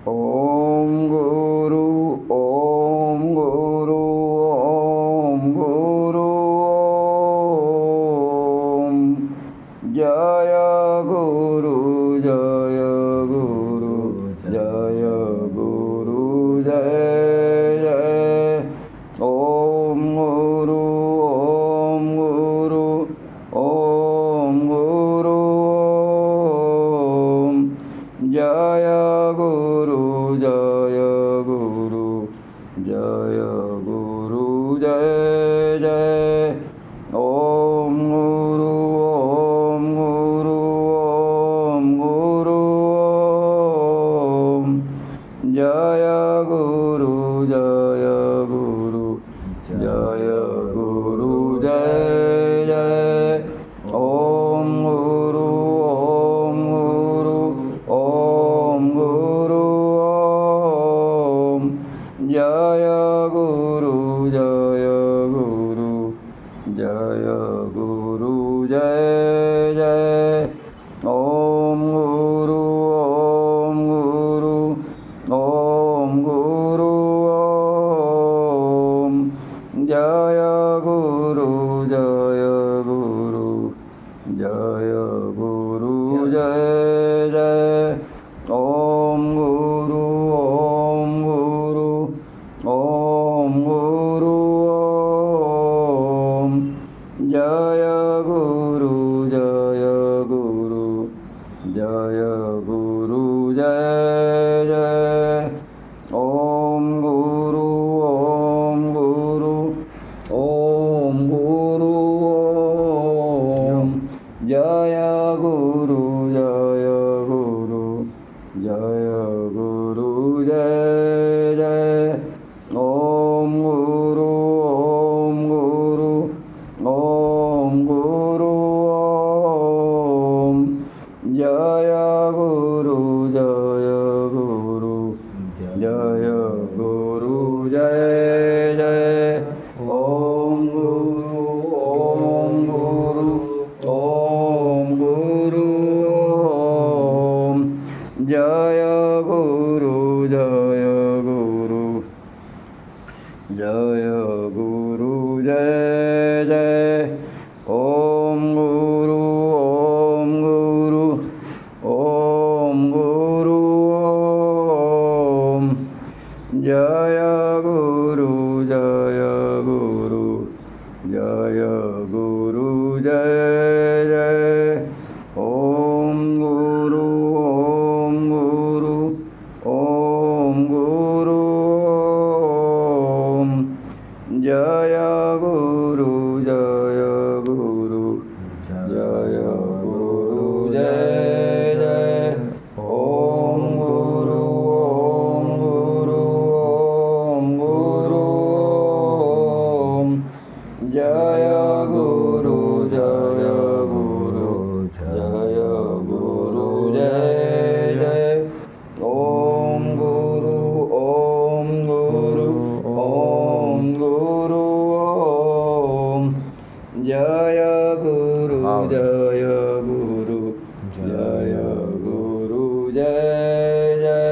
ઓમ ગુરુ ઓમ ગુરુ ઓમ ગુરુ ઓમ જય ગુરુ જય ગુરુ જય ગુરુ જય જય ઓમ ગુરુ ઓમ ગુરુ ઓમ ગુરુ ઓમ જય ગુરુ જય ગુરુ જય ગુરુ જય જય ઓમ ગુરુ ઓમ ગુરુ ઓમ ગુરુ ઓમ જય ગુરુ જય ગુરુ જય ગુરુ જય જય ઓમ ગુરુ ઓમ ગુરુ ઓમ ગુરુ ઓમ જય ગુરુ જય ગુરુ જય ગુરુ જય જય ઓમ ગુરુ ઓમ ગુરુ ઓમ ગુરુ ઓમ જય ગુરુ જય ગુરુ જય ગુરુ જય જય ઓમ ગુરુ ઓમ ગુરુ ઓમ ગુરુ ઓમ જય ગુરુ જય ગુરુ જય ગુરુ જય જય ઓમ ગુરુ ઓમ ગુરુ ઓમ ગુરુ ઓમ જય ગુરુ જય ગુરુ જય ગુરુ જય જય ઓમ ગુરુ ઓમ ગુરુ ઓમ ગુરુ ઓમ જય ગુરુ જય ગુરુ જય ગુરુ જય જય ઓમ ગુરુ ઓમ ગુરુ ઓમ ગુરુ ઓમ જય ગુરુ જય ગુરુ જય ગુરુ જય જય ઓમ ગુરુ ઓમ ગુરુ ઓમ ગુરુ ઓમ જય ગુરુ જય ગુરુ જય ગુરુ જય જય ઓમ ગુરુ ઓમ ગુરુ ઓમ ગુરુ ઓમ જય ગુરુ જય ગુરુ જય ગુરુ જય જય ઓમ ગુરુ ઓમ ગુરુ ઓમ ગુરુ ઓમ જય ગુરુ જય ગુરુ જય ગુરુ જય જય ઓમ ગુરુ ઓમ ગુરુ ઓમ ગુરુ ઓમ જય ગુરુ જય ગુરુ જય ગુરુ જય જય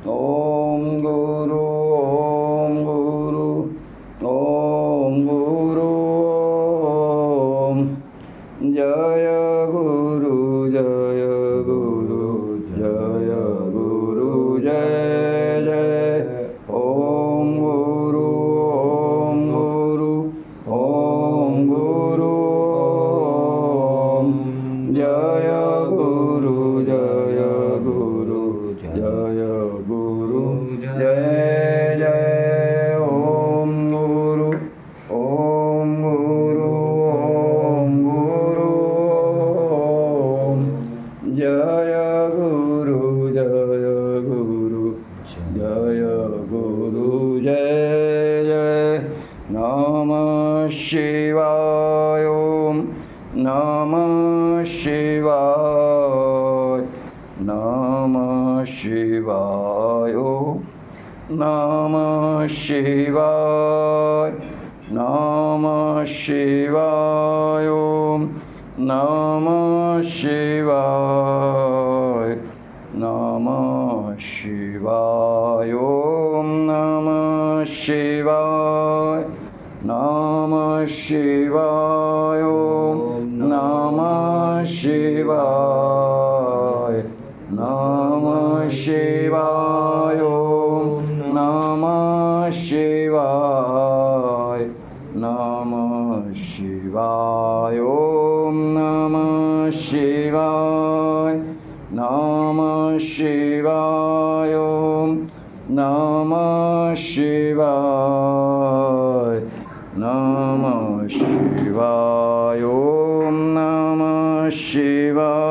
ઓમ ગુરુ ઓમ ગુરુ ઓમ ગુરુ ઓમ જય ગુરુ જય ગુરુ જય ગુરુ જય જય ઓમ ગુરુ ઓમ ગુરુ ઓમ ગુરુ ઓમ જય ગુરુ જય ગુરુ જય ગુરુ જય જય ઓમ ગુરુ ઓમ ગુરુ ઓમ ગુરુ ઓમ જય ગુરુ જય ગુરુ જય ગુરુ જય જય નમઃ શિવાય ઓમ નમઃ શિવાય નમઃ શિવાય ઓમ નમઃ શિવાય નમઃ શિવાય ઓમ નમઃ શિવાય નમઃ શિવાય શિવાય ઓમ નમઃ શિવાય નમઃ શિવાય ઓમ નમઃ શિવાય નમઃ શિવાય ઓમ નમઃ શિવાય નમઃ શિવાય ઓમ નમઃ શિવાય નમઃ શિવાય ઓમ નમઃ શિવાય